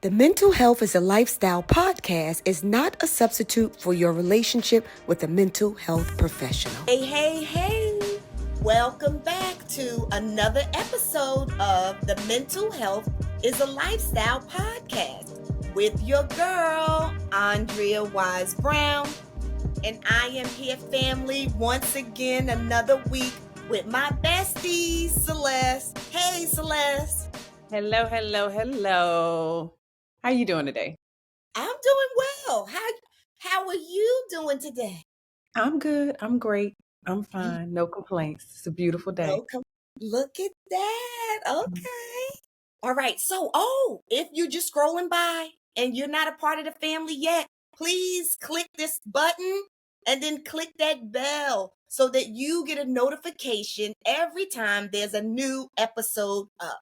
The Mental Health is a Lifestyle podcast is not a substitute for your relationship with a mental health professional. Hey. Welcome back to another episode of The Mental Health is a Lifestyle podcast with your girl, Andrea Wise Brown. And I am here, family, once again, another week with my bestie, Celeste. Hey, Celeste. Hello. How you doing today? I'm doing well. How are you doing today? I'm good. I'm great. I'm fine. No complaints. It's a beautiful day. Look at that. Okay. All right. So, if you're just scrolling by and you're not a part of the family yet, please click this button and then click that bell so that you get a notification every time there's a new episode up.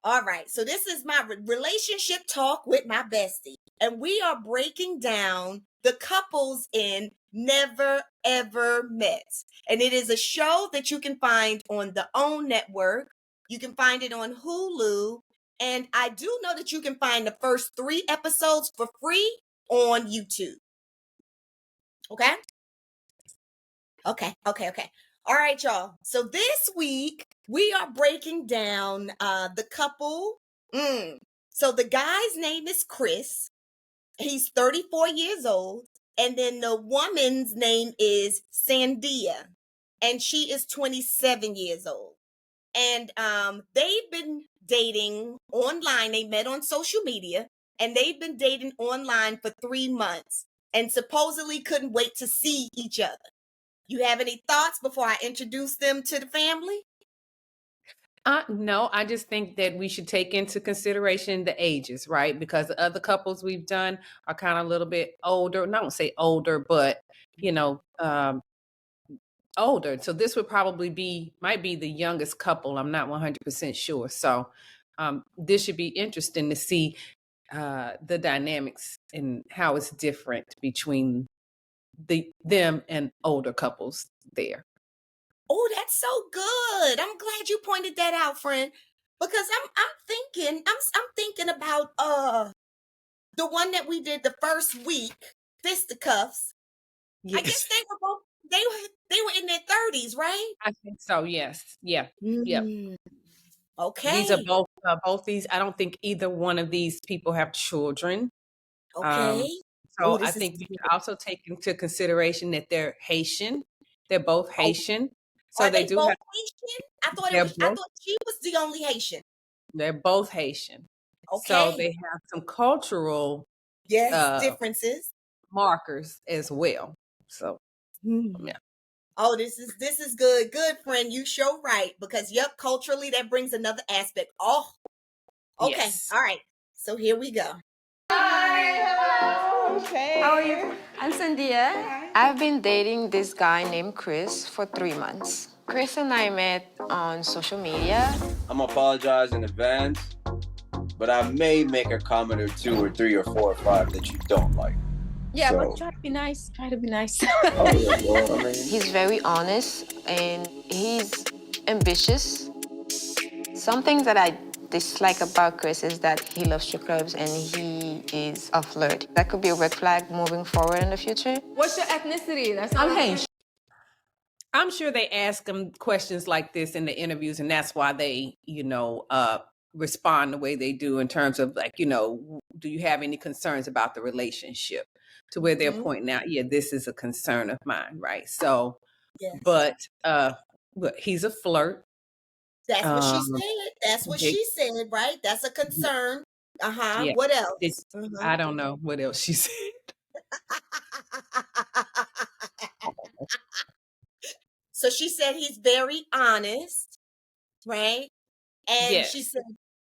All right, so this is my relationship talk with my bestie, and we are breaking down the couples in Never Ever Met. And it is a show that you can find on the OWN network. You can find it on Hulu, and I do know that you can find the first 3 episodes for free on YouTube. Okay? Okay. All right, y'all. So this week we are breaking down the couple. So the guy's name is Chris. He's 34 years old. And then the woman's name is Sandia. And she is 27 years old. And they've been dating online. They met on social media. And they've been dating online for 3 months. And supposedly couldn't wait to see each other. You have any thoughts before I introduce them to the family? No, I just think that we should take into consideration the ages, right? Because the other couples we've done are kind of a little bit older. I don't say older, but older. So this would probably might be the youngest couple. I'm not 100% sure. So this should be interesting to see the dynamics and how it's different between them and older couples there. Oh, that's so good. I'm glad you pointed that out, friend. Because I'm thinking about the one that we did the first week, Fisticuffs. Yes. I guess they were in their 30s, right? I think so, yes. Yeah. Yep. Okay. These are both these. I don't think either one of these people have children. Okay. So I think we should also take into consideration that they're Haitian. They're both Haitian. So are they both Haitian? I thought she was the only Haitian. They're both Haitian. Okay. So they have some cultural differences, markers as well. So yeah. Oh, this is good. Good, friend. You show right. Because culturally that brings another aspect. Oh. Okay. Yes. All right. So here we go. Hi. Okay. How are you? I'm Sandia. I've been dating this guy named Chris for 3 months. Chris and I met on social media. I'm gonna apologize in advance, but I may make a comment or 2 or 3 or 4 or 5 that you don't like. Yeah, so. But try to be nice. He's very honest and he's ambitious. Some things that I dislike about Chris is that he loves strip clubs and he is a flirt. That could be a red flag moving forward in the future. What's your ethnicity? I'm Haitian. I'm sure they ask them questions like this in the interviews, and that's why they, respond the way they do in terms of do you have any concerns about the relationship? To where they're pointing out, this is a concern of mine, right? So, yes. But he's a flirt. That's what she said. That's what she said, right? That's a concern. Yeah. What else? I don't know what else she said. So she said he's very honest, right? And she said,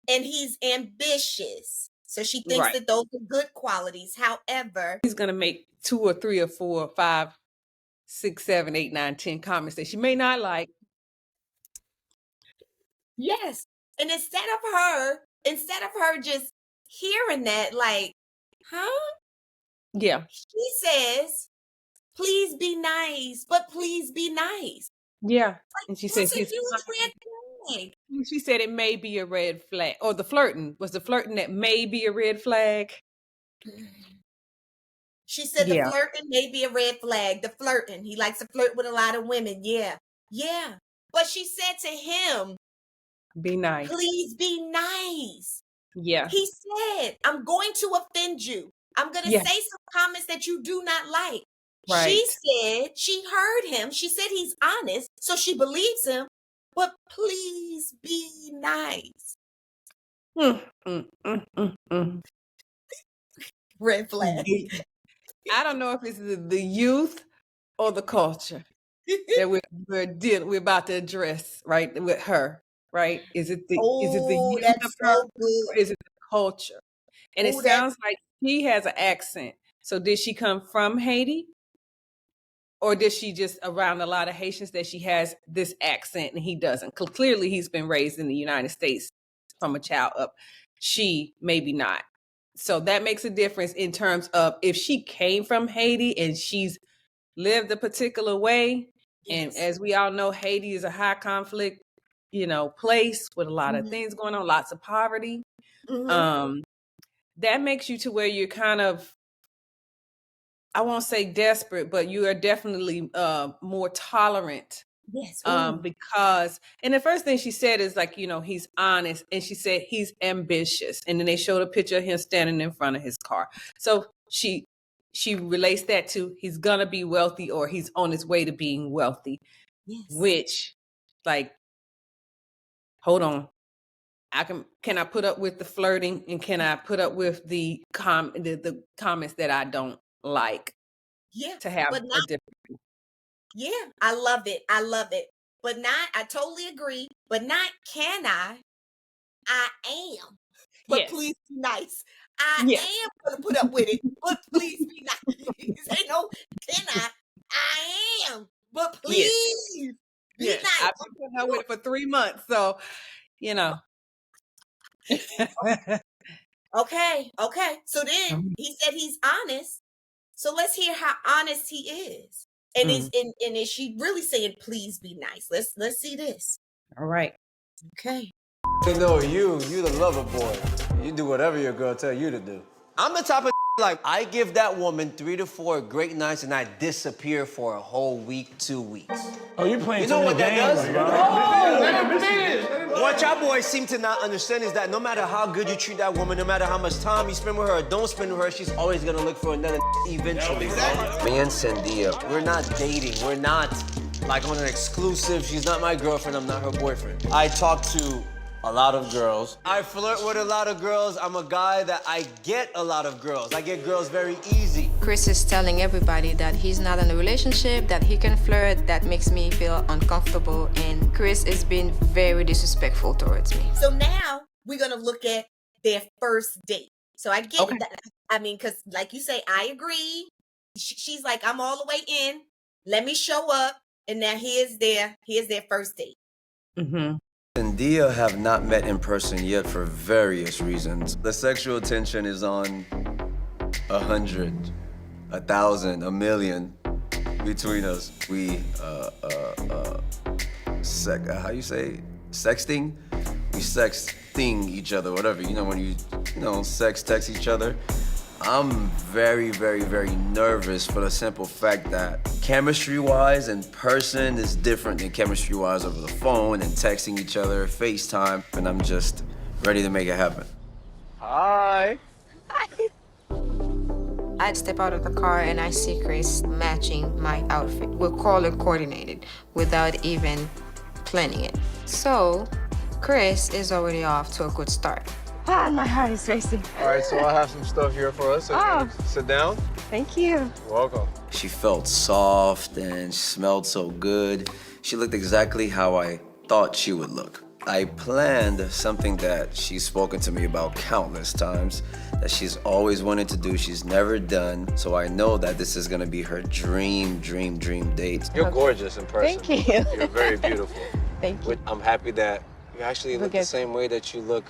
and he's ambitious. So she thinks that those are good qualities. However, he's going to make 2 or 3 or 4 or 5, 6, 7, 8, 9, 10 comments that she may not like. Yes. And instead of her just hearing that, like, huh? Yeah. She says, please be nice, but please be nice. Yeah. And she says, that's a huge red flag. She said it may be a red flag. Or the flirting. Was the flirting that may be a red flag? She said the Yeah. flirting may be a red flag. The flirting. He likes to flirt with a lot of women. Yeah. Yeah. But she said to him, Be nice. please be nice. Yeah. He said, I'm going to offend you. I'm going to Yeah. say some comments that you do not like. Right. She said she heard him. She said he's honest, so she believes him. But please be nice. Red flag. I don't know if it's the youth or the culture that we're about to address, right, with her, right? Is it the Oh, youth that's of her, so good. or is it the culture? And it Oh, that's sounds like she has an accent. So did she come from Haiti? Or did she just around a lot of Haitians that she has this accent and he doesn't? Clearly he's been raised in the United States from a child up. She maybe not. So that makes a difference in terms of if she came from Haiti and she's lived a particular way. And yes. as we all know, Haiti is a high conflict, place with a lot of Mhm. things going on, lots of poverty. Mhm. That makes you to where you're kind of, I won't say desperate, but you are definitely more tolerant. Yes. Because, and the first thing she said is like, he's honest. And she said he's ambitious. And then they showed a picture of him standing in front of his car. So she relates that to he's gonna be wealthy or he's on his way to being wealthy. Yes. Which, like, hold on. Can I put up with the flirting and can I put up with the comments that I don't like? Yeah. To have but a not, different. yeah, I love it. I love it. But not, I totally agree. But not can I am. But Yes. please be nice. I Yeah. am gonna put up with it. But please be nice. Ain't no can I am. But please be Yes. nice. I've been putting up with it for 3 months. So, Okay. So then he said he's honest. So let's hear how honest he is. And is she really saying please be nice? Let's see this. All right. Okay. They know you the lover boy. You do whatever your girl tell you to do. I'm the type of like, I give that woman 3 to 4 great nights and I disappear for a whole week, 2 weeks. Oh, you playing You know what that does? bro. What y'all boys seem to not understand is that no matter how good you treat that woman, no matter how much time you spend with her or don't spend with her, she's always gonna look for another eventually. Me and Sandia, we're not dating. We're not like on an exclusive. She's not my girlfriend, I'm not her boyfriend. I talk to a lot of girls. I flirt with a lot of girls. I'm a guy that I get a lot of girls. I get girls very easy. Chris is telling everybody that he's not in a relationship, that he can flirt. That makes me feel uncomfortable, and Chris is being very disrespectful towards me. So now we're gonna look at their first date. So I get that. I mean, because like you say, I agree. She's like, I'm all the way in. Let me show up, and now here's their first date. Mm-hmm. Sandia have not met in person yet for various reasons. The sexual tension is on 100, 1,000, 1,000,000 between us. We, how you say? Sexting? We sexting each other, whatever. When you sex text each other. I'm very, very, very nervous for the simple fact that chemistry-wise in person is different than chemistry-wise over the phone and texting each other, FaceTime, and I'm just ready to make it happen. Hi. I step out of the car and I see Chris matching my outfit. We're color coordinated without even planning it. So Chris is already off to a good start. Ah, my heart is racing. All right, so I have some stuff here for us. So sit down. Thank you. Welcome. She felt soft and smelled so good. She looked exactly how I thought she would look. I planned something that she's spoken to me about countless times, that she's always wanted to do, she's never done. So I know that this is gonna be her dream date. You're gorgeous in person. Thank you. You're very beautiful. Thank you. I'm happy that you actually look the Forget- same way that you look.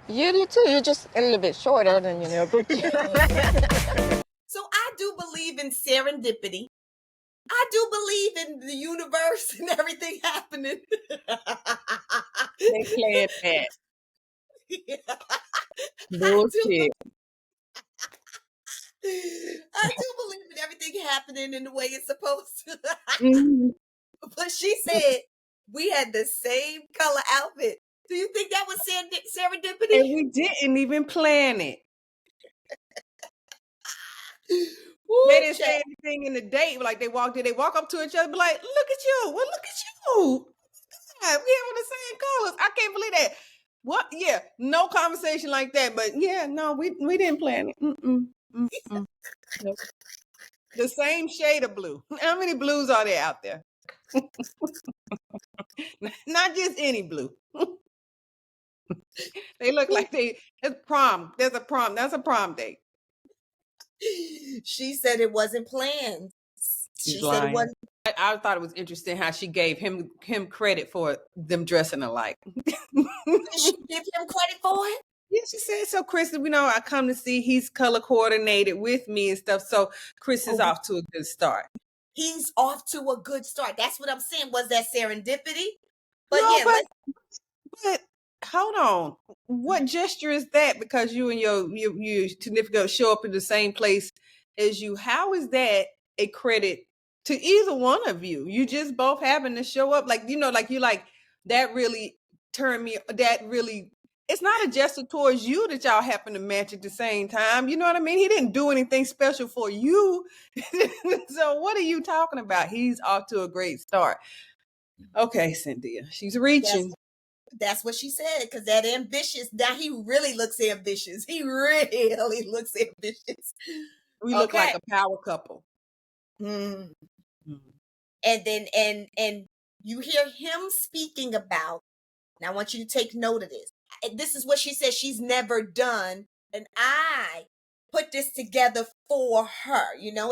You do too. You're just a little bit shorter than So I do believe in serendipity. I do believe in the universe and everything happening. They planned that. I Bullshit. do believe in everything happening in the way it's supposed to. Mhm. But she said we had the same color outfit. Do you think that was serendipity? And we didn't even plan it. Woo, They didn't child. say anything in the date. Like they walk up to each other, be like, "Look at you! Well, look at you! God, we having the same colors. I can't believe that." What? Yeah, no conversation like that. But yeah, no, we didn't plan it. Nope. The same shade of blue. How many blues are there out there? Not just any blue. They look like it's prom. There's a prom. That's a prom date. She said it wasn't planned. She's She said it lying. wasn't. I thought it was interesting how she gave him credit for them dressing alike. Did she give him credit for it? Yeah, she said so. Chris, I come to see he's color coordinated with me and stuff. So Chris is off to a good start. He's off to a good start. That's what I'm saying. Was that serendipity? But No, yeah, but hold on. What gesture is that? Because you and your significant show up in the same place as you. How is that a credit to either one of you? You just both having to show up, like that really turned me. That really, it's not a gesture towards you that y'all happen to match at the same time. You know what I mean? He didn't do anything special for you. So what are you talking about? He's off to a great start. Okay, Sandia, she's reaching. that's what she said. Because that ambitious. Now he really looks ambitious. He really looks ambitious. We look like a power couple. Mm. And then and you hear him speaking about. Now I want you to take note of this. This is what she says she's never done, and I put this together for her.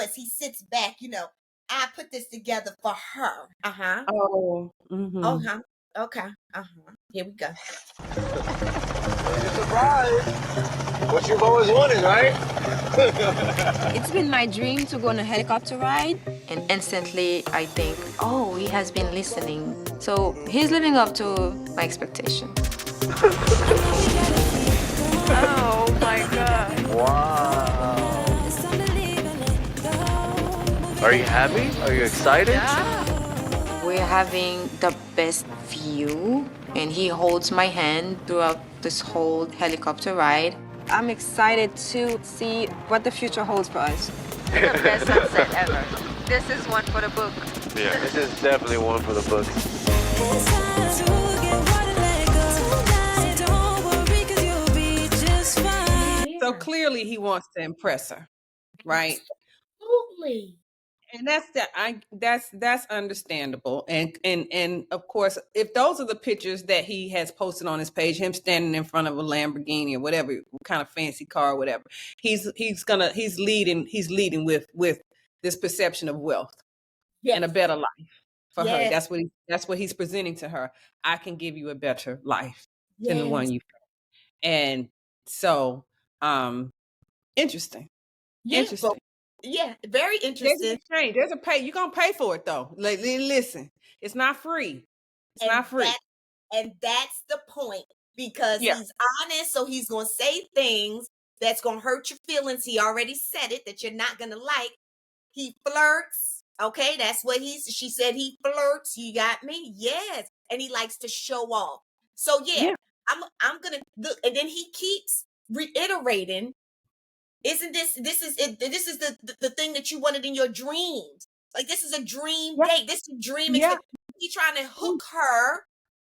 As he sits back, I put this together for her. Oh. Mm-hmm. Okay. Here we go. It's a surprise. What you've always wanted, right? It's been my dream to go on a helicopter ride, and instantly I think, oh, he has been listening. So he's living up to my expectation. Oh my God. Wow. Are you happy? Are you excited? Yeah. We're having the best view, and he holds my hand throughout this whole helicopter ride. I'm excited to see what the future holds for us. The best sunset ever. This is one for the book. Yeah, this is definitely one for the books. So clearly he wants to impress her, right? Absolutely. And that's understandable. And of course, if those are the pictures that he has posted on his page, him standing in front of a Lamborghini or whatever kind of fancy car or whatever, he's leading with this perception of wealth and a better life for her. That's what he's presenting to her. I can give you a better life than the one you've had. And so interesting. Interesting. Yeah, very interesting. There's a pay. You're gonna pay for it though. Like, listen, it's not free. It's not free. And that's the point, because he's honest, so he's gonna say things that's gonna hurt your feelings. He already said it, that you're not gonna like. He flirts. Okay, that's what she said. He flirts. You got me? Yes. And he likes to show off. So I'm gonna look, and then he keeps reiterating. Isn't this is it? This is the thing that you wanted in your dreams. Like, this is a dream date. This is a dream. He's trying to hook her.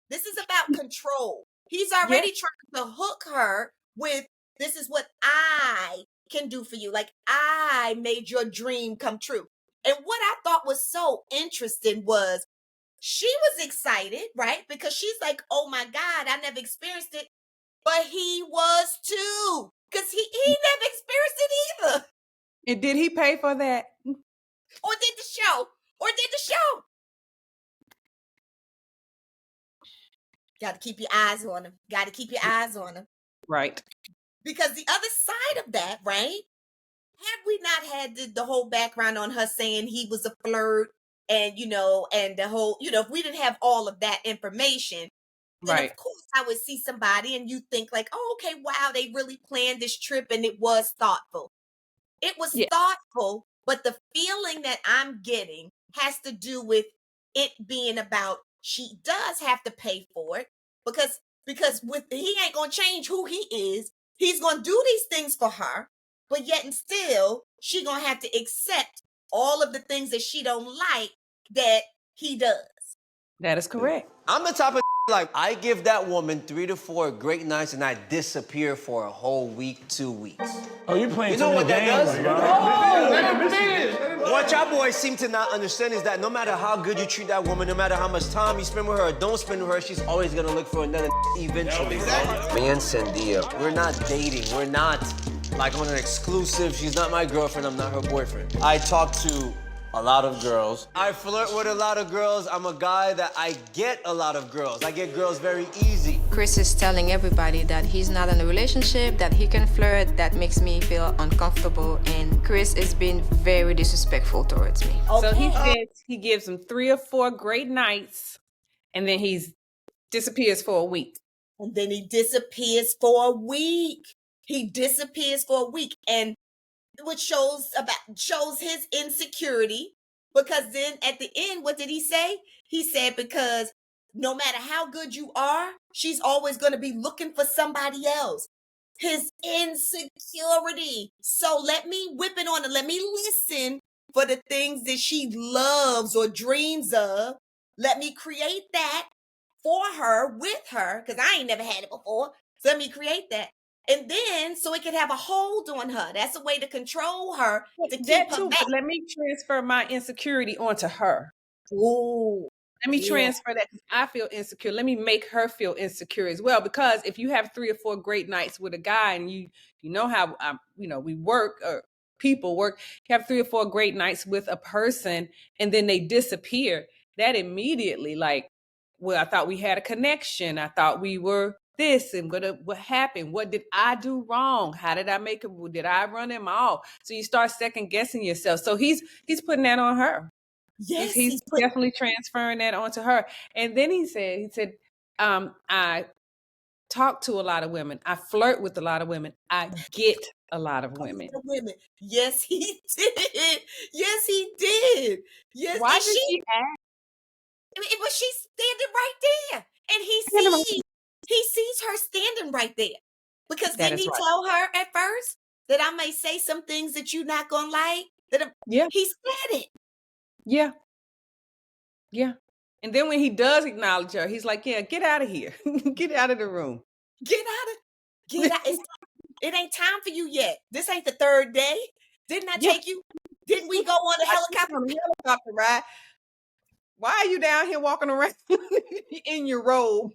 This is about control. He's already trying to hook her with, this is what I can do for you. Like, I made your dream come true. And what I thought was so interesting was she was excited, right? Because she's like, oh my God, I never experienced it. But he was too. Because he never experienced it either. And did he pay for that? Or did the show? Got to keep your eyes on him. Right. Because the other side of that, right? Had we not had the whole background on her saying he was a flirt, and and the whole, if we didn't have all of that information, then Right. of course I would see somebody and you think like, oh, okay, wow, they really planned this trip and it was thoughtful. It was Yeah. thoughtful, but the feeling that I'm getting has to do with it being about she does have to pay for it because with he ain't gonna change who he is. He's gonna do these things for her, but yet and still she gonna have to accept all of the things that she don't like that he does. That is correct. I'm the type of like, I give that woman 3 to 4 great nights and I disappear for a whole week, 2 weeks. Oh, you playing You know what that does? Oh, What y'all boys seem to not understand is that no matter how good you treat that woman, no matter how much time you spend with her or don't spend with her, she's always gonna look for another eventually. Me and Sandia, we're not dating. We're not like on an exclusive. She's not my girlfriend. I'm not her boyfriend. I talk to a lot of girls. I flirt with a lot of girls. I'm a guy that I get a lot of girls. I get girls very easy. Chris is telling everybody that he's not in a relationship, that he can flirt. That makes me feel uncomfortable, and Chris is being very disrespectful towards me. So he gives them 3 or 4 great nights, and then he disappears for a week. And then he disappears for a week. He disappears for a week. And which shows his insecurity, because then at the end, what did he say? He said, because no matter how good you are, she's always going to be looking for somebody else. His insecurity. So let me whip it on and let me listen for the things that she loves or dreams of. Let me create that for her, with her, because I ain't never had it before. So let me create that. And then so it can have a hold on her. That's a way to control her, to keep That her too, back. but let me transfer my insecurity onto her. Ooh, Let me yeah. transfer that. I feel insecure. Let me make her feel insecure as well. Because if you have 3 or 4 great nights with a guy, and you know how we work, or people work, you have 3 or 4 great nights with a person, and then they disappear. That immediately, like, well, I thought we had a connection. I thought we were this, and what happened? What did I do wrong? How did I make it? Did I run him off? So you start second guessing yourself. So he's putting that on her. Yes, He's definitely transferring that onto her. And then he said, I talk to a lot of women. I flirt with a lot of women. I get a lot of women. Yes, he did. Yes, he did. Yes, Why and did she ask? but she's standing right there, and he sees her standing right there, because That didn't is he right. tell her at first that I may say some things that you're not gonna like? Yeah. He said it. Yeah. Yeah. And then when he does acknowledge her, he's like, yeah, get out of here. Get out of the room. Get out. It ain't time for you yet. This ain't the third day. Didn't I Yeah. take you? Didn't we go on a helicopter? On a helicopter ride. Why are you down here walking around in your robe?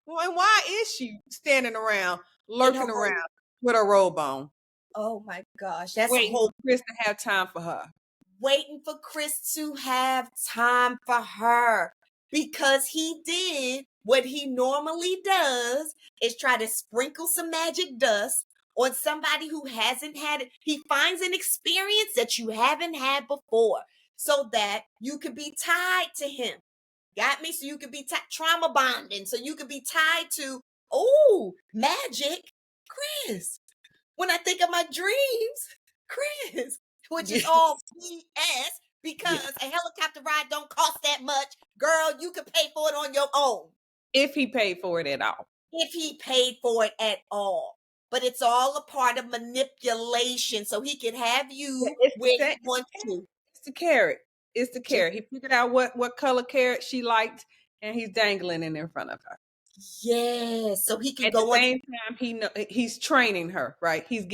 Well, why is she standing around, lurking around with her robe on? Oh my gosh, that's Waiting for Chris to have time for her. Waiting for Chris to have time for her, because he did what he normally does, is try to sprinkle some magic dust on somebody who hasn't had it. He finds an experience that you haven't had before, so that you could be tied to him. Got me? So you could be trauma bonding. So you could be tied to, oh, magic, Chris. When I think of my dreams, Chris, which is all BS, because a helicopter ride don't cost that much. Girl, you can pay for it on your own. If he paid for it at all. If he paid for it at all. But it's all a part of manipulation, so he can have you where he wants to. It's the carrot. It's the carrot. He figured out what color carrot she liked, and he's dangling it in front of her. Yeah, so he can At go the on. same time, he's training her, right? He's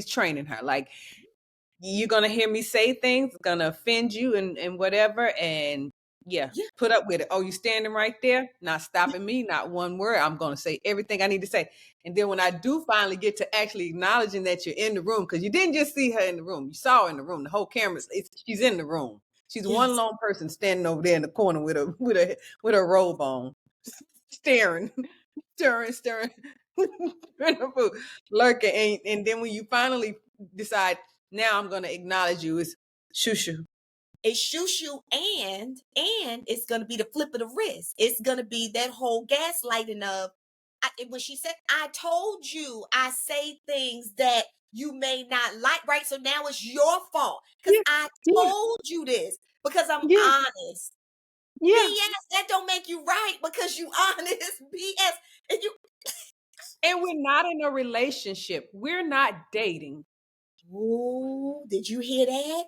training her. Like, you're gonna hear me say things, gonna offend you and whatever, and put up with it. Oh, you standing right there, not stopping me, not one word. I'm gonna say everything I need to say. And then when I do finally get to actually acknowledging that you're in the room, because you didn't just see her in the room, you saw her in the room. The whole camera, she's in the room. She's one lone person standing over there in the corner with her robe on, staring, lurking. And then when you finally decide, now I'm gonna acknowledge you, it's shoo. It's shoo, and it's gonna be the flip of the wrist. It's gonna be that whole gaslighting of when she said, "I told you, I say things that you may not like, right? So now it's your fault because Yeah, I yeah, told you this because I'm yeah, honest." yeah. BS. That don't make you right because you honest. BS. And you. And we're not in a relationship. We're not dating. Ooh, did you hear that?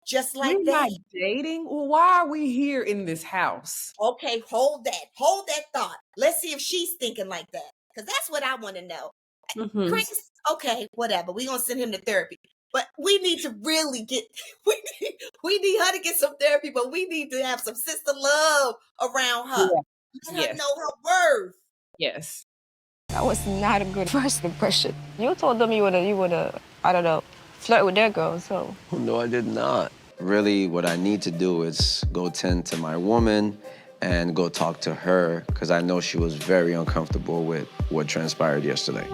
Just We're like not that. dating. Well, why are we here in this house? Okay, hold that. Hold that thought. Let's see if she's thinking like that. Because that's what I want to know. Mm-hmm. Chris, okay, whatever. We're gonna send him to therapy. But we need to really get we need her to get some therapy, but we need to have some sister love around her. Yeah. Let her Yes. know her worth. Yes. That was not a good first impression. You told them you wanna, I don't know, flirt with their girl, so. No, I did not. Really, what I need to do is go tend to my woman and go talk to her because I know she was very uncomfortable with what transpired yesterday.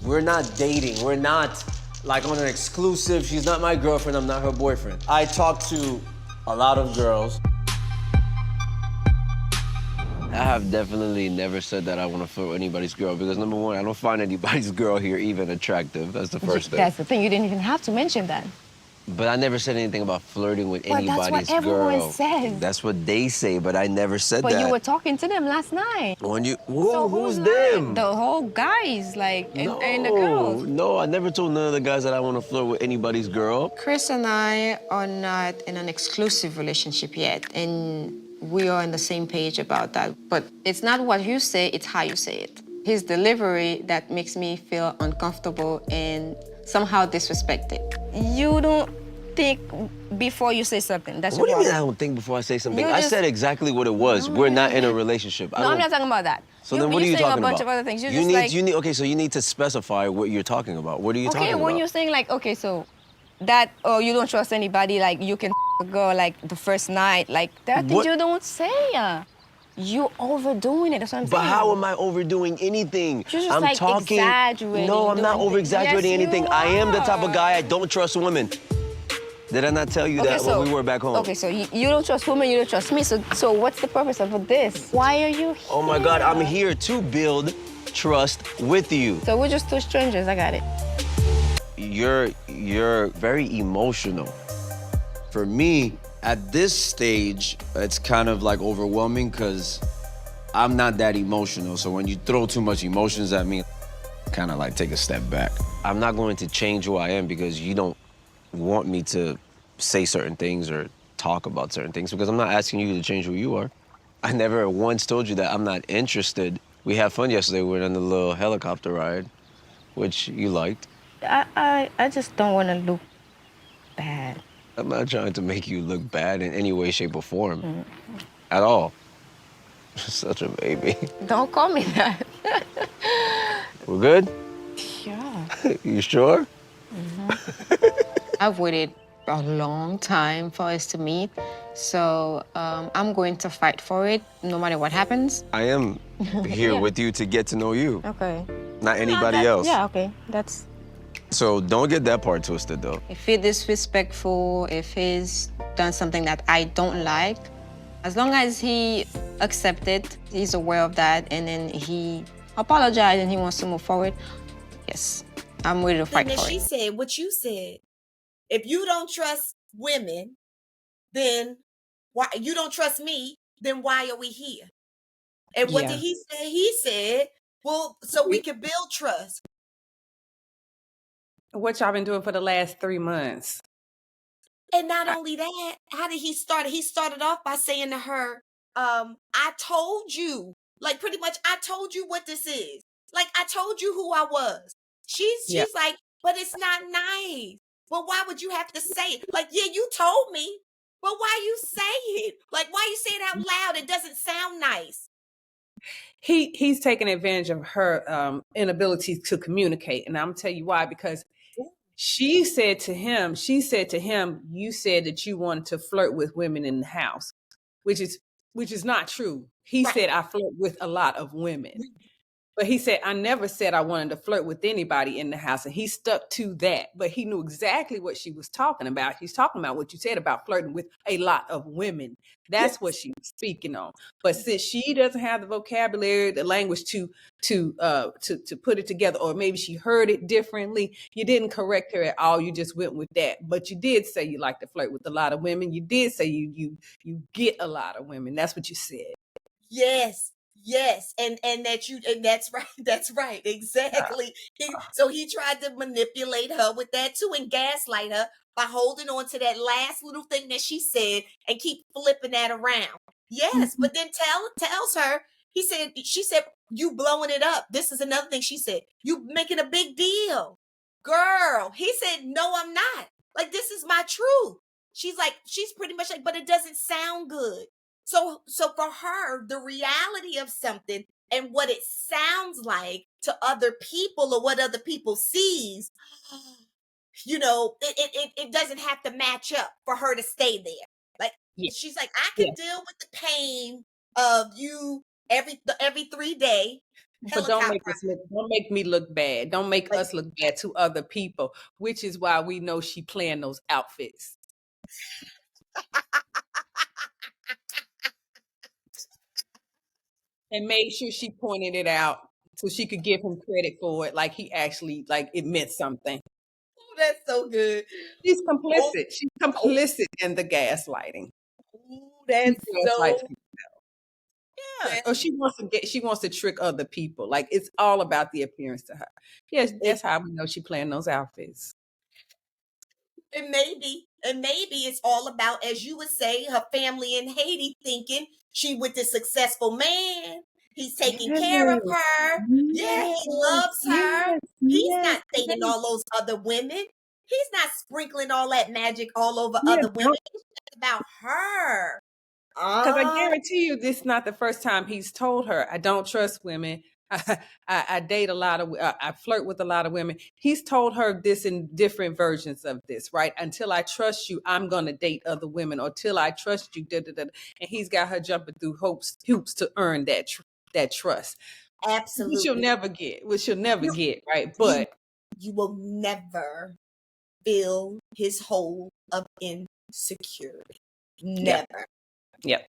We're not dating. We're not like on an exclusive. She's not my girlfriend. I'm not her boyfriend. I talk to a lot of girls. I have definitely never said that I want to flirt with anybody's girl because number one, I don't find anybody's girl here even attractive. That's the first thing. That's the thing, you didn't even have to mention that. But I never said anything about flirting with But anybody's that's what everyone girl. says. That's what they say, but I never said But that. you were talking to them last night. When you, So who's lying? them? The whole guys, like, and the girls. No, I never told none of the guys that I want to flirt with anybody's girl. Chris and I are not in an exclusive relationship yet, and we are on the same page about that. But it's not what you say, it's how you say it. His delivery that makes me feel uncomfortable and somehow disrespected. You don't think before you say something. That's What do your you mean I problem. don't think before I say something? You I just- said exactly what it was. No, We're not in a relationship. No, I'm not talking about that. So then what are you you're saying talking a bunch about? of other things. You're you just need, like... you need, okay, so you need to specify what you're talking about. What are you talking Okay, about? when you're saying like, okay, so that, oh, you don't trust anybody, like you can a girl like the first night, like there are things What? you don't say. You overdoing it, that's what I'm But saying. how am I overdoing anything? You're just, I'm like, talking. exaggerating, No, I'm not doing over exaggerating things. Yes, anything. you I am the type of are. guy I don't trust women. Did I not tell you that when we were back home? Okay, so you don't trust women, you don't trust me, so what's the purpose of this? Why are you here? Oh my God, I'm here to build trust with you. So we're just two strangers, I got it. You're very emotional. For me, at this stage, it's kind of like overwhelming because I'm not that emotional. So when you throw too much emotions at me, kind of like take a step back. I'm not going to change who I am because you don't want me to say certain things or talk about certain things because I'm not asking you to change who you are. I never once told you that I'm not interested. We had fun yesterday. We went on the little helicopter ride, which you liked. I just don't want to look bad. I'm not trying to make you look bad in any way, shape, or form. At all. Such a baby. Don't call me that. We're good? Yeah. You sure? I've waited a long time for us to meet, so I'm going to fight for it no matter what happens. I am here Yeah. with you to get to know you, Okay. not anybody else. Yeah, okay. That's... So don't get that part twisted, though. If he's disrespectful, if he's done something that I don't like, as long as he accepts it, he's aware of that, and then he apologized and he wants to move forward, yes, I'm ready to fight And then for she it. said what you said. If you don't trust women, then why you don't trust me, then why are we here? And what Yeah. did he say? He said, well, so we can build trust. What y'all been doing for the last 3 months? And not only that, how did he start? He started off by saying to her, I told you. Like pretty much, I told you what this is. Like I told you who I was. She's like, but it's not nice. Well, why would you have to say it? Like, yeah, you told me. But why you say it? Like, why you say it out loud? It doesn't sound nice. He's taking advantage of her inability to communicate, and I'm gonna tell you why. Because she said to him, you said that you wanted to flirt with women in the house, which is not true. He Right. said I flirt with a lot of women. But he said, I never said I wanted to flirt with anybody in the house. And he stuck to that. But he knew exactly what she was talking about. He's talking about what you said about flirting with a lot of women. That's what she was speaking on. But since she doesn't have the vocabulary, the language to put it together, or maybe she heard it differently, you didn't correct her at all. You just went with that. But you did say you like to flirt with a lot of women. You did say you get a lot of women. That's what you said. Yes. And that's right. Exactly. So he tried to manipulate her with that too and gaslight her by holding on to that last little thing that she said and keep flipping that around. Yes, but then tells her, she said, you blowing it up. This is another thing she said. You making a big deal. Girl, he said, no, I'm not. Like, this is my truth. She's pretty much like, but it doesn't sound good. So for her, the reality of something and what it sounds like to other people or what other people sees, it doesn't have to match up for her to stay there. Like, she's like, I can deal with the pain of you every 3 day. But don't make me look bad. Don't make us look bad to other people, which is why we know she playing those outfits. And made sure she pointed it out so she could give him credit for it, like he actually, like it meant something. Oh, that's so good. She's complicit. She's complicit in the gaslighting. Ooh, that's so. Yeah. Or she wants to trick other people. Like, it's all about the appearance to her. Yes, that's how we know she playing those outfits. And maybe it's all about, as you would say, her family in Haiti thinking she with the successful man. He's taking care of her. Yeah, he loves her. He's not dating all those other women. He's not sprinkling all that magic all over other women. It's about her. Because I guarantee you, this is not the first time he's told her, I don't trust women. I date a lot of, I flirt with a lot of women. He's told her this in different versions of this, right? Until I trust you, I'm going to date other women. Or till I trust you, And he's got her jumping through hoops to earn that trust. Absolutely. Which she'll never get, right? But you will never fill his hole of insecurity. Never. Yep.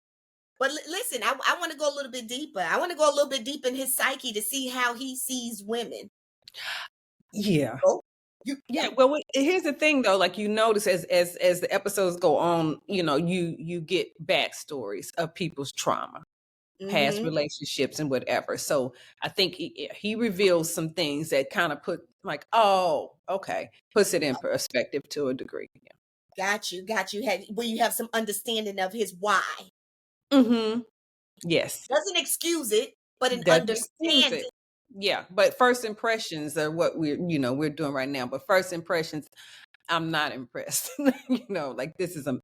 But listen, I want to go a little bit deeper. I want to go a little bit deep in his psyche to see how he sees women. Yeah. Oh, Well, here's the thing, though. Like, you notice as the episodes go on, you get backstories of people's trauma, past relationships, and whatever. So I think he reveals some things that kind of put like, oh, okay, puts it in perspective to a degree. Yeah. Got you. Will you have some understanding of his why? Mm-hmm. Yes. Doesn't excuse it, but an understanding. Yeah, but first impressions are what we're doing right now. But first impressions, I'm not impressed. Like,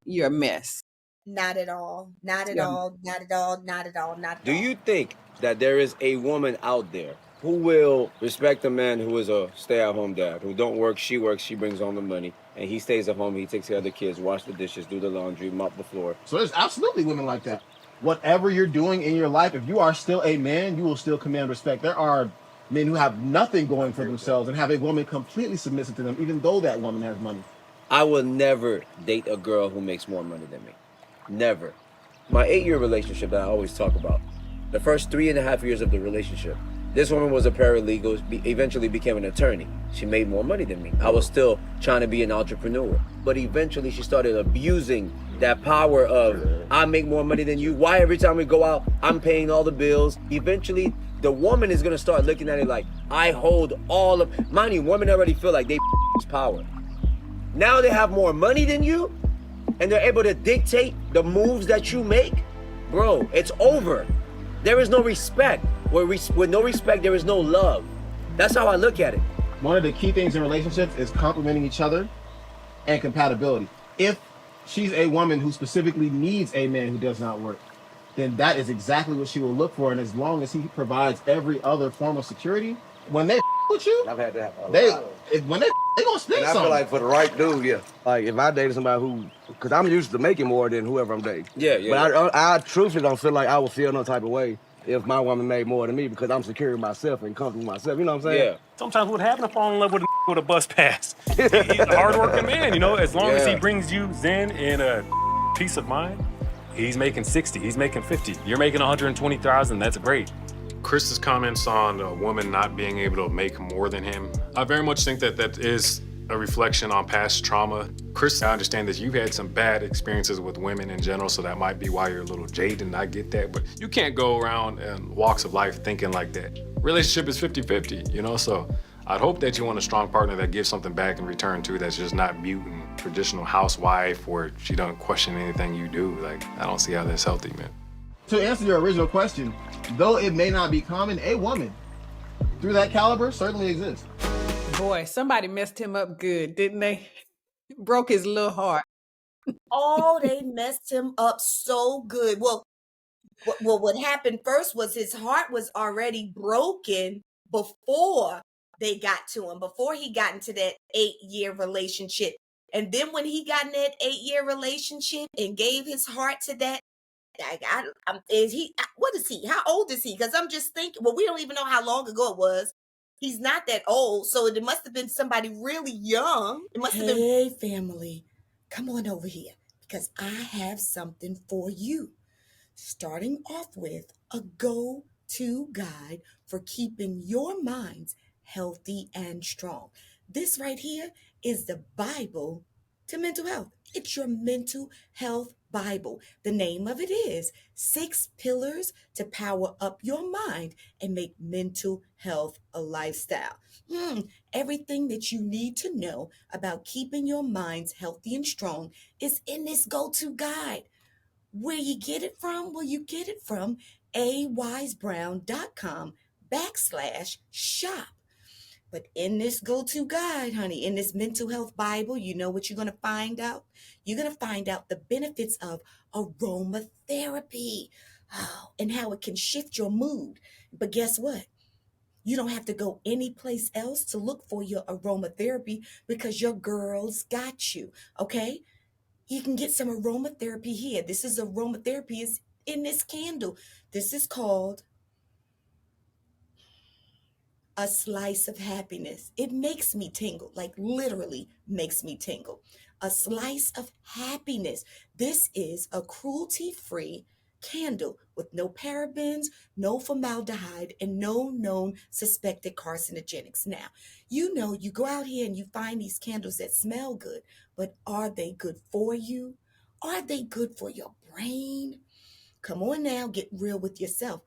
you're a mess. Not at all. Not at all. Not at all. Not at all. Not at all. Do you think that there is a woman out there who will respect a man who is a stay-at-home dad, who don't work, she works, she brings home the money, and he stays at home, he takes care of the kids, wash the dishes, do the laundry, mop the floor? So there's absolutely women like that. Whatever you're doing in your life, if you are still a man, you will still command respect. There are men who have nothing going for themselves and have a woman completely submissive to them, even though that woman has money. I will never date a girl who makes more money than me. Never. My 8-year relationship that I always talk about, the first 3.5 years of the relationship, this woman was a paralegal, eventually became an attorney. She made more money than me. I was still trying to be an entrepreneur. But eventually she started abusing that power of, I make more money than you. Why every time we go out, I'm paying all the bills? Eventually, the woman is gonna start looking at it like, I hold all of, mind you, women already feel like they power. Now they have more money than you, and they're able to dictate the moves that you make. Bro, it's over. There is no respect. With no respect, there is no love. That's how I look at it. One of the key things in relationships is complimenting each other and compatibility. If she's a woman who specifically needs a man who does not work, then that is exactly what she will look for. And as long as he provides every other form of security, when they with you, I've had that. They gonna spend and something. I feel like for the right dude, yeah. Like if I dated somebody who, because I'm used to making more than whoever I'm dating. Yeah. But I truthfully don't feel like I would feel no type of way if my woman made more than me because I'm secure in myself and comfortable with myself. You know what I'm saying? Yeah. Sometimes what happened to fall in love with a bus pass. He's a hardworking man, you know. As long as he brings you zen and a peace of mind, he's making 60, he's making 50. You're making 120,000. That's great. Chris's comments on a woman not being able to make more than him, I very much think that is a reflection on past trauma. Chris, I understand that you've had some bad experiences with women in general, so that might be why you're a little jaded, and I get that, but you can't go around in walks of life thinking like that. Relationship is 50-50, you know, so I'd hope that you want a strong partner that gives something back in return too, that's just not mute and traditional housewife where she doesn't question anything you do. Like, I don't see how that's healthy, man. To answer your original question, though it may not be common, a woman through that caliber certainly exists. Boy, somebody messed him up good, didn't they? Broke his little heart. Oh, they messed him up so good. Well, what happened first was his heart was already broken before they got to him, before he got into that 8-year relationship. And then when he got in that 8-year relationship and gave his heart to that, is he, what is he? How old is he? Because I'm just thinking, well, we don't even know how long ago it was. He's not that old, so it must have been somebody really young. It must have been. Hey, family, come on over here because I have something for you. Starting off with a go-to guide for keeping your minds healthy and strong. This right here is the Bible to mental health. It's your mental health Bible. The name of it is 6 Pillars to Power Up Your Mind and Make Mental Health a Lifestyle. Everything that you need to know about keeping your minds healthy and strong is in this go-to guide. Where you get it from? Well, you get it from awisebrown.com/shop. But in this go-to guide, honey, in this mental health Bible, you know what you're going to find out? You're going to find out the benefits of aromatherapy. Oh, and how it can shift your mood. But guess what? You don't have to go any place else to look for your aromatherapy because your girls got you, okay? You can get some aromatherapy here. This is aromatherapy is in this candle. This is called a slice of happiness. It makes me tingle, like literally makes me tingle. A slice of happiness. This is a cruelty-free candle with no parabens, no formaldehyde, and no known suspected carcinogenics. Now, you know, you go out here and you find these candles that smell good, but are they good for you? Are they good for your brain? Come on now, get real with yourself.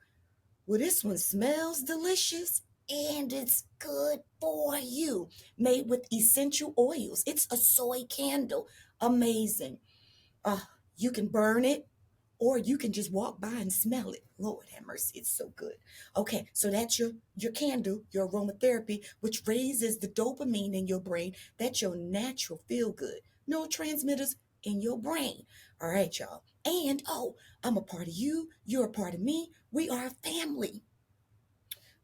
Well, this one smells delicious and it's good for you. Made with essential oils. It's a soy candle. Amazing. You can burn it or you can just walk by and smell it. Lord have mercy, it's so good. Okay, so that's your candle, your aromatherapy, which raises the dopamine in your brain. That's your natural feel good. Neurotransmitters in your brain. All right, y'all. And I'm a part of you. You're a part of me. We are a family.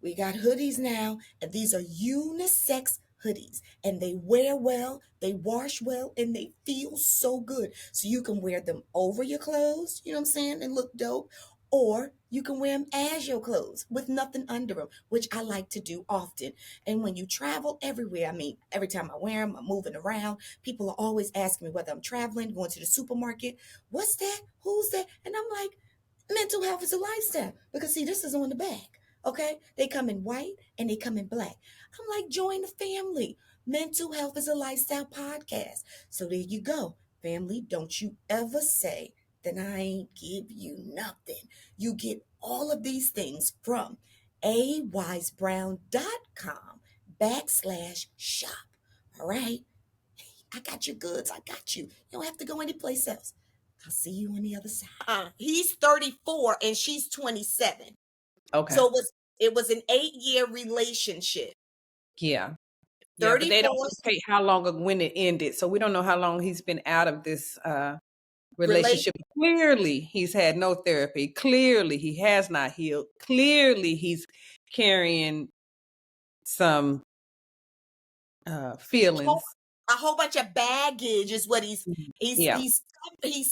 We got hoodies now, and these are unisex hoodies, and they wear well, they wash well, and they feel so good. So you can wear them over your clothes, you know what I'm saying, and look dope, or you can wear them as your clothes with nothing under them, which I like to do often. And when you travel everywhere, I mean, every time I wear them, I'm moving around, people are always asking me whether I'm traveling, going to the supermarket, what's that, who's that? And I'm like, mental health is a lifestyle, because see, this is on the back. Okay, they come in white and they come in black. I'm like, join the family. Mental Health is a Lifestyle podcast. So there you go. Family, don't you ever say that I ain't give you nothing. You get all of these things from awisebrown.com/shop. All right. I got your goods. I got you. You don't have to go anyplace else. I'll see you on the other side. He's 34 and she's 27. Okay. So it was an 8-year relationship. Yeah. Yeah, but they don't indicate how long or when it ended. So we don't know how long he's been out of this relationship. Clearly, he's had no therapy. Clearly, he has not healed. Clearly, he's carrying some feelings. A whole bunch of baggage is what he's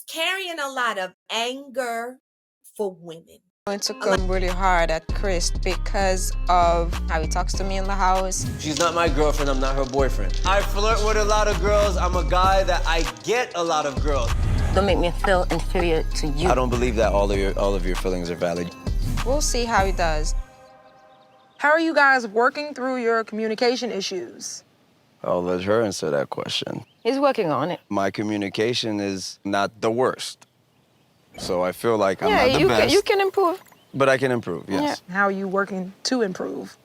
carrying a lot of anger for women. going to come really hard at Chris because of how he talks to me in the house. She's not my girlfriend, I'm not her boyfriend. I flirt with a lot of girls. I'm a guy that I get a lot of girls. Don't make me feel inferior to you. I don't believe that all of your feelings are valid. We'll see how he does. How are you guys working through your communication issues? I'll let her answer that question. He's working on it. My communication is not the worst. So I feel like I'm not the best. You can improve. But I can improve, yes. Yeah. How are you working to improve?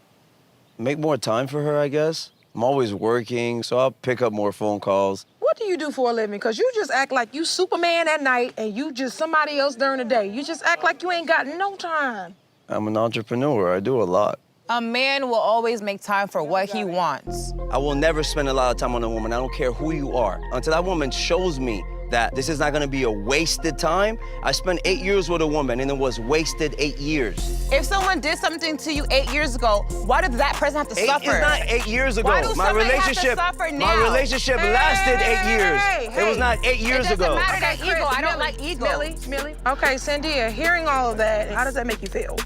Make more time for her, I guess. I'm always working, so I'll pick up more phone calls. What do you do for a living? Because you just act like you Superman at night and you just somebody else during the day. You just act like you ain't got no time. I'm an entrepreneur. I do a lot. A man will always make time for what he wants. I will never spend a lot of time on a woman. I don't care who you are. Until that woman shows me that this is not gonna be a wasted time. I spent 8 years with a woman and it was wasted 8 years. If someone did something to you 8 years ago, why does that person have to suffer? It's not 8 years ago. Why do My somebody relationship, have to suffer now? my relationship lasted 8 years. It was not 8 years It doesn't ago. matter that Chris, ego. I don't Millie, like ego. Millie. Okay, Sandia, hearing all of that, how does that make you feel?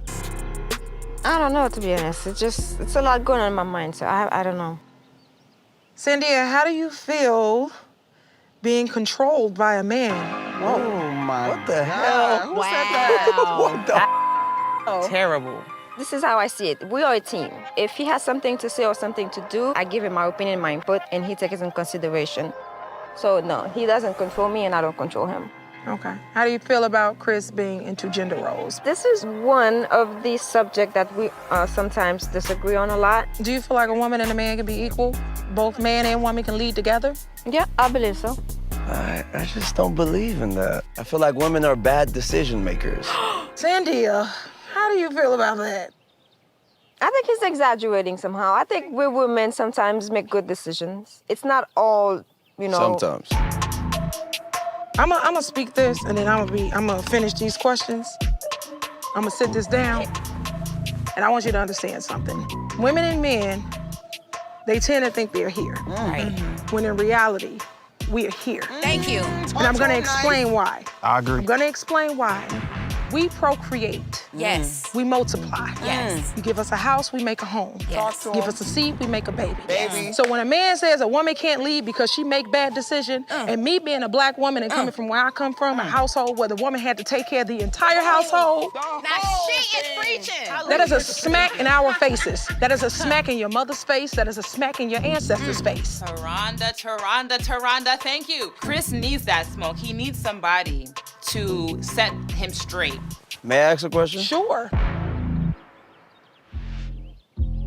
I don't know, to be honest. It's a lot going on in my mind, so I don't know. Sandia, how do you feel being controlled by a man? Whoa. Oh, my What the hell? Who said that? What the? Terrible. This is how I see it. We are a team. If he has something to say or something to do, I give him my opinion, my input, and he takes it in consideration. So no, he doesn't control me and I don't control him. Okay. How do you feel about Chris being into gender roles? This is one of the subjects that we sometimes disagree on a lot. Do you feel like a woman and a man can be equal? Both man and woman can lead together? Yeah, I believe so. I just don't believe in that. I feel like women are bad decision makers. Sandia, how do you feel about that? I think he's exaggerating somehow. I think we women sometimes make good decisions. It's not all, you know. Sometimes. I'm gonna speak this, and then I'm gonna finish these questions. I'm gonna sit this down, and I want you to understand something. Women and men, they tend to think they're here. Right. When in reality, we are here. Thank you. And I'm gonna explain why. I agree. I'm gonna explain why. We procreate. Yes. We multiply. Yes. You give us a house, we make a home. Yes. Give us a seed, we make a baby. Baby. So when a man says a woman can't lead because she make bad decisions, and me being a black woman and coming from where I come from, a household where the woman had to take care of the entire household, Now she is preaching. that is a smack in our faces. That is a smack in your mother's face. That is a smack in your ancestors' face. Taronda, thank you. Chris needs that smoke. He needs somebody to set him straight. May I ask a question? Sure.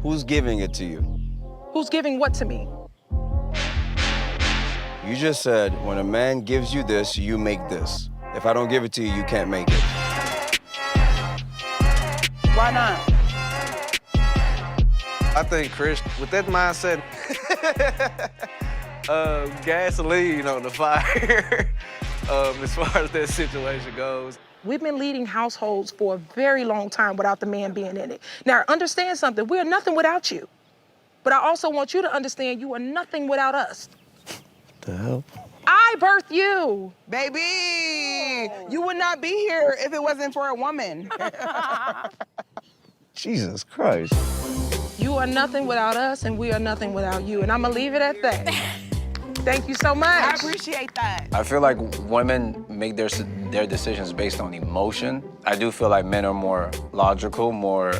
Who's giving it to you? Who's giving what to me? You just said when a man gives you this, you make this. If I don't give it to you, you can't make it. Why not? I think Chris, with that mindset, gasoline on the fire, as far as that situation goes. We've been leading households for a very long time without the man being in it. Now, understand something. We are nothing without you. But I also want you to understand you are nothing without us. The hell? I birthed you. Baby, you would not be here if it wasn't for a woman. Jesus Christ. You are nothing without us, and we are nothing without you. And I'm gonna leave it at that. Thank you so much. I appreciate that. I feel like women make their decisions based on emotion. I do feel like men are more logical, more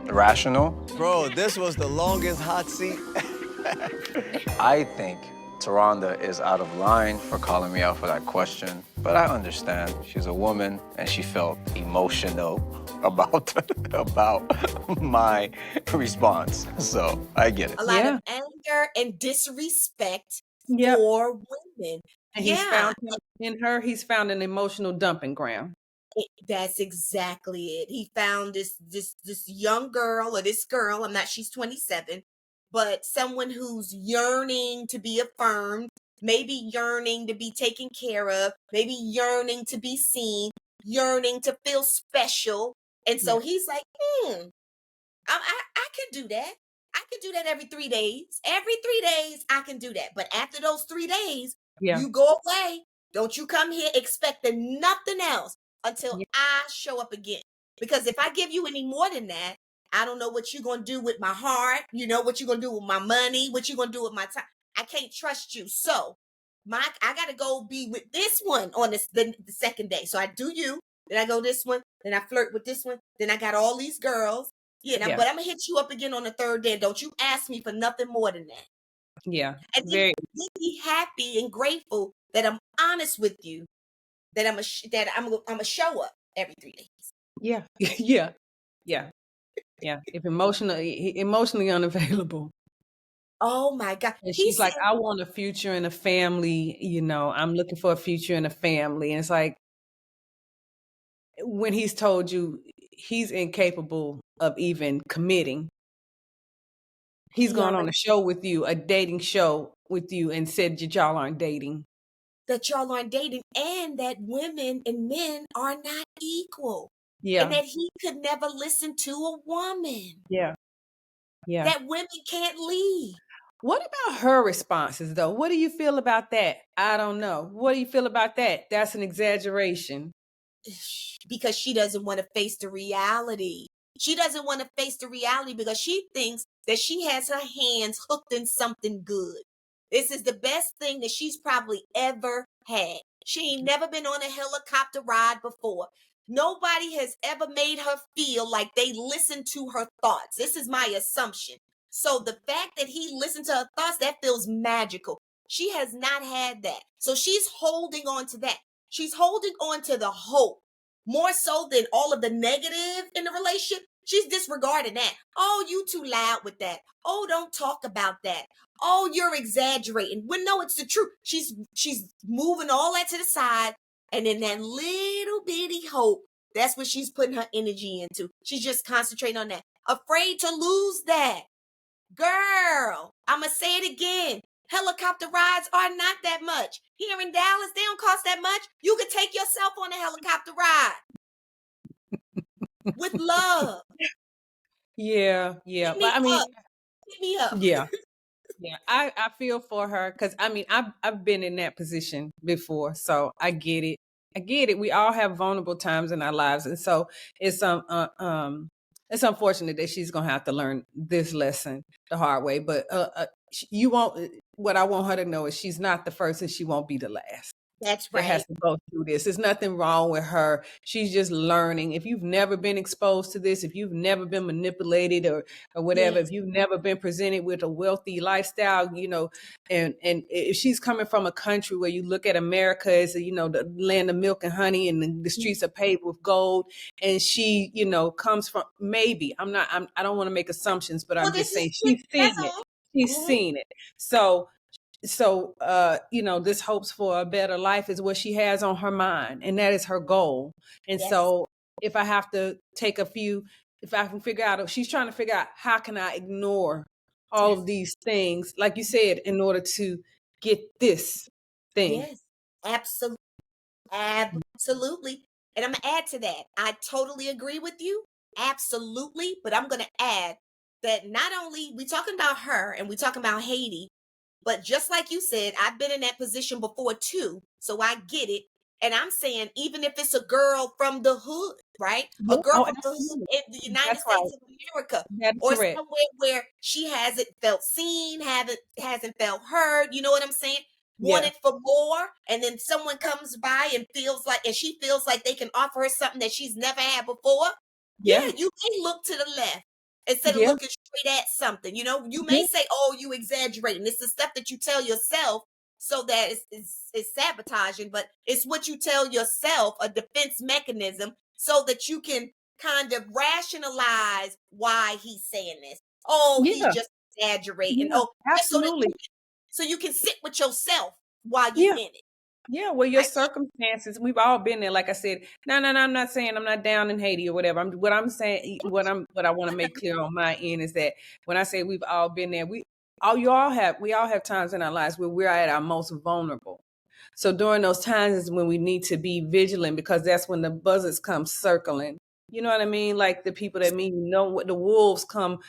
rational. Bro, this was the longest hot seat. I think Taronda is out of line for calling me out for that question, but I understand. She's a woman and she felt emotional about my response, so I get it. A lot of anger and disrespect for women. And he's found an emotional dumping ground. That's exactly it. He found this young girl, or this girl, she's 27, but someone who's yearning to be affirmed, maybe yearning to be taken care of, maybe yearning to be seen, yearning to feel special. And so he's like, I can do that. I can do that every 3 days. Every 3 days, I can do that. But after those 3 days, you go away. Don't you come here expecting nothing else until I show up again. Because if I give you any more than that, I don't know what you're going to do with my heart. You know what you're going to do with my money, what you're going to do with my time. I can't trust you. So I got to go be with this one on the second day. So I do you, then I go this one, then I flirt with this one, then I got all these girls. Yeah. But I'm going to hit you up again on the third day. Don't you ask me for nothing more than that. Yeah. And then be happy and grateful that I'm honest with you, that I'm a show up every 3 days. Yeah. Yeah. Yeah. Yeah. If emotionally unavailable. Oh my God. And she's like, I want a future and a family, you know, I'm looking for a future and a family. And it's like, when he's told you he's incapable of even committing, he's gone on a show with you, a dating show with you, and said that y'all aren't dating. That y'all aren't dating, and that women and men are not equal. Yeah. And that he could never listen to a woman. Yeah. Yeah. That women can't lead. What about her responses, though? What do you feel about that? I don't know. What do you feel about that? That's an exaggeration. Because she doesn't want to face the reality. She doesn't want to face the reality because she thinks that she has her hands hooked in something good. This is the best thing that she's probably ever had. She ain't never been on a helicopter ride before. Nobody has ever made her feel like they listened to her thoughts. This is my assumption. So the fact that he listened to her thoughts, that feels magical. She has not had that. So she's holding on to that. She's holding on to the hope more so than all of the negative in the relationship. She's disregarding that. Oh, you too loud with that. Oh, don't talk about that. Oh, you're exaggerating. Well, no, it's the truth. She's moving all that to the side. And then that little bitty hope, that's what she's putting her energy into. She's just concentrating on that. Afraid to lose that. Girl, I'm going to say it again. Helicopter rides are not that much. Here in Dallas, they don't cost that much. You could take yourself on a helicopter ride. With love. Yeah. Hit me up. Yeah. Yeah, I feel for her because I mean I've been in that position before, so I get it. I get it. We all have vulnerable times in our lives, and so it's unfortunate that she's gonna have to learn this lesson the hard way. But you won't. What I want her to know is she's not the first, and she won't be the last. That's right. That has to go through this. There's nothing wrong with her. She's just learning. If you've never been exposed to this, if you've never been manipulated or whatever, if you've never been presented with a wealthy lifestyle, you know, and if she's coming from a country where you look at America as, you know, the land of milk and honey and the streets are paved with gold, and she, you know, comes from, maybe, I don't want to make assumptions, but I'm just saying she's seen it. She's seen it. So, you know, this hopes for a better life is what she has on her mind, and that is her goal. And so if I have to take if I can figure out, she's trying to figure out how can I ignore all of these things, like you said, in order to get this thing. Yes, absolutely. Absolutely. And I'm going to add to that. I totally agree with you. Absolutely. But I'm going to add that not only we talking about her and we talking about Haiti, but just like you said, I've been in that position before too. So I get it. And I'm saying, even if it's a girl from the hood, right? A girl from the hood in the United States of America, or somewhere where she hasn't felt seen, hasn't felt heard, you know what I'm saying? Wanted for more, and then someone comes by and she feels like they can offer her something that she's never had before. Yeah, you may look to the left instead of looking straight at something. You know, you may say, "Oh, you exaggerating." It's the stuff that you tell yourself so that it's sabotaging, but it's what you tell yourself, a defense mechanism, so that you can kind of rationalize why he's saying this. Oh, he's just exaggerating. Yeah, absolutely. So you can sit with yourself while you're in it. Yeah, well, your circumstances, we've all been there. Like I said, no, I'm not saying I'm not down in Haiti or whatever. What I want to make clear on my end is that when I say we've all been there, we all have times in our lives where we're at our most vulnerable. So during those times is when we need to be vigilant, because that's when the buzzards come circling. You know what I mean? Like the people that what the wolves come,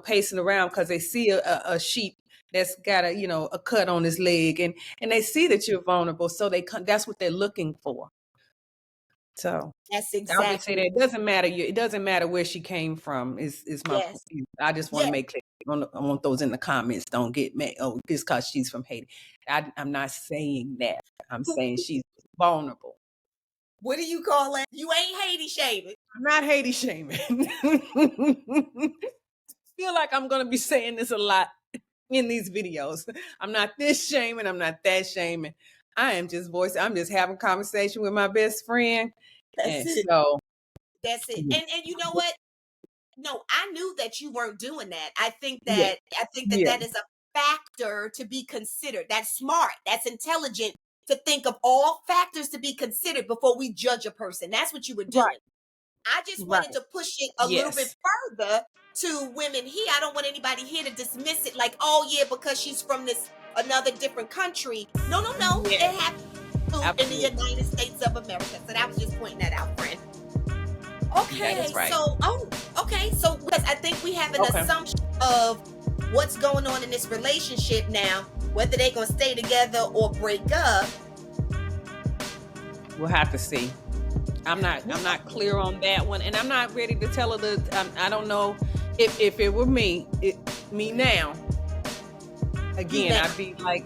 pacing around because they see a sheep that's got a cut on his leg, and they see that you're vulnerable. So that's what they're looking for. So That's I'll just say that exactly. it doesn't matter. It doesn't matter where she came from. Is my Yes. point. I just want to Yes. make clear. I want those in the comments. Don't get mad. Oh, just because she's from Haiti. I'm not saying that. I'm saying she's vulnerable. What do you call it? You ain't Haiti shaming. I'm not Haiti shaming. Feel like I'm gonna be saying this a lot in these videos. I'm not this shaming. I'm not that shaming. I am just voicing. I'm just having conversation with my best friend. That's And it. so That's it. And you know what? No, I knew that you weren't doing that. I think yeah, that that is a factor to be considered. That's smart. That's intelligent to think of all factors to be considered before we judge a person. That's what you were doing. right, I just right. wanted to push it a little bit Yes, further to women here. I don't want anybody here to dismiss it like, oh yeah, because she's from this another different country. No. It yes, happens in the absolutely. United States of America. So that was just pointing that out, friend. That Okay, is right. so because I think we have an assumption of what's going on in this relationship now, whether they're gonna stay together or break up. We'll have to see. I'm not clear on that one, and I'm not ready to tell her I don't know if it were me now. Again,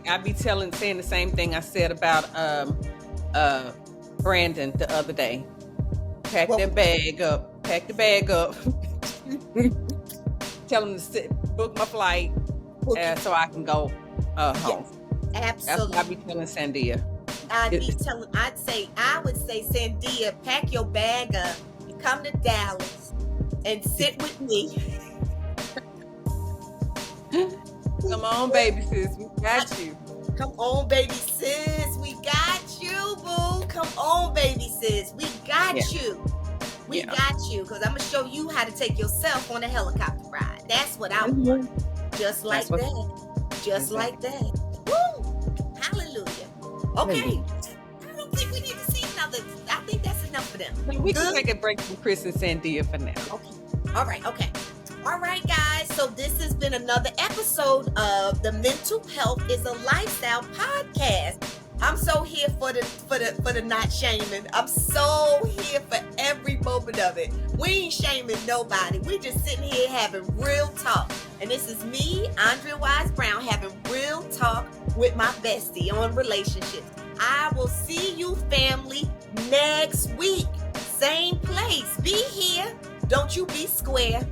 I'd be saying the same thing I said about Brandon the other day. Pack the bag up. Tell him to book my flight so I can go home. Absolutely. That's what I'd be telling Sandia. I would say, Sandia, pack your bag up, come to Dallas, and sit with me. Come on, baby sis, we got you. Come on, baby sis, we got you, boo. Come on, baby sis, we got you. We got you, because I'm going to show you how to take yourself on a helicopter ride. That's what I want. Just like that. Just like that. Woo! Hallelujah. Okay. I don't think we need to see another. I think that's enough for them. We can take a break from Chris and Sandia for now. Okay. All right. Okay. All right, guys. So this has been another episode of the Mental Health is a Lifestyle podcast. I'm so here for the not shaming. I'm so here for every moment of it. We ain't shaming nobody. We just sitting here having real talk. And this is me, Andrea Wise Brown, having real talk with my bestie on relationships. I will see you, family, next week. Same place. Be here. Don't you be square.